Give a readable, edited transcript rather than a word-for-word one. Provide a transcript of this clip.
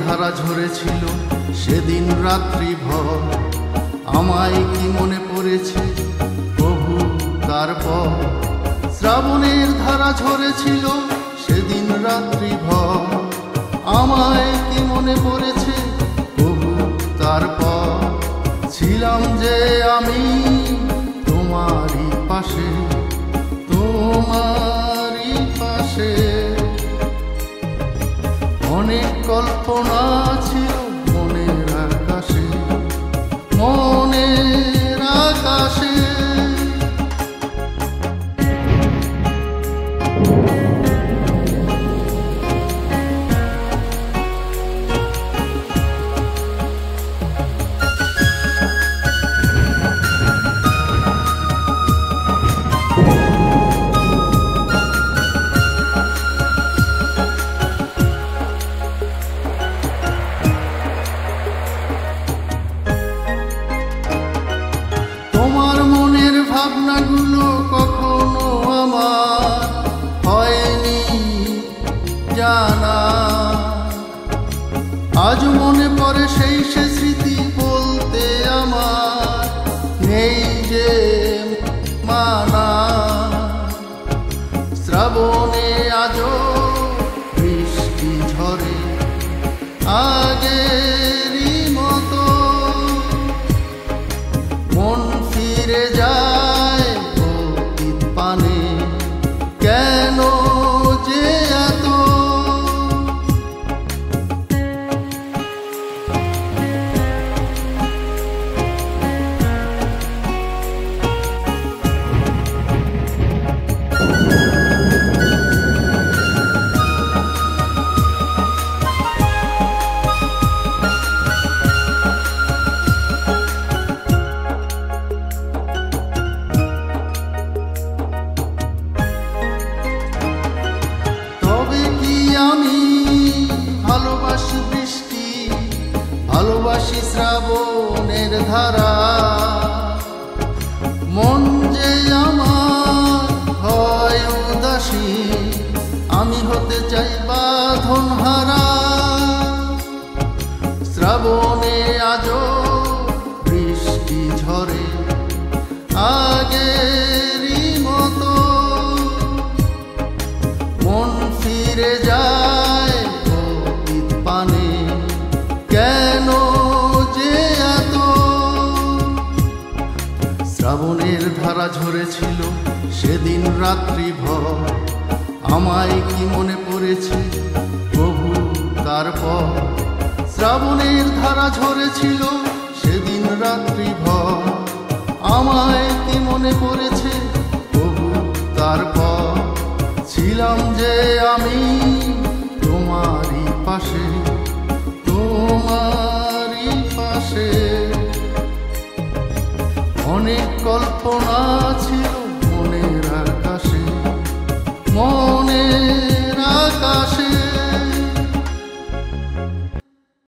ধারা ঝরেছিল সেদিন রাত্রি ভর, আমায় কি মনে পড়েছে প্রভু তারপর। শ্রাবণের ধারা ঝরেছিল সেদিন রাত্রি ভর, আমায় কি মনে পড়েছে প্রভু তারপর। ছিলাম যে আমি তোমারই পাশে, তোমারই পাশে। অনেক কল্পনা ছিল মনের আকাশে, মনের আকাশে। ভাবনাগুলো কখনো আমার হয়নি জানা, আজ মনে পড়ে সেই সে স্মৃতি বলতে আমার নেই যে মানা। শ্রাবণে আজও বৃষ্টি ঝরে আগেরই মতো, মন ফিরে যায় অতীত পানে, কেন যে এত। আমি ভালোবাসি বৃষ্টি, ভালোবাসি শ্রাবণের ধারা। মন যে আমার হয় উদাসী, আমি হতে চাই বাঁধন হারা। শ্রাবণে আজও বৃষ্টি ঝরে আগেরই মতো, মন ফিরে যায় অতীত পানে, কেন যে এত। শ্রাবণের ধারা ঝরেছিল সেদিন রাত্রি ভর, আমায় কি মনে পড়েছে প্রভু তারপর। শ্রাবণের ধারা ঝরেছিল সেদিন রাত্রি ভর, আমায় কি মনে পড়েছে প্রভু তারপর। ছিলাম যে আমি তোমারই পাশে, তোমারই পাশে। অনেক কল্পনা ছিল মনের আকাশে, মনের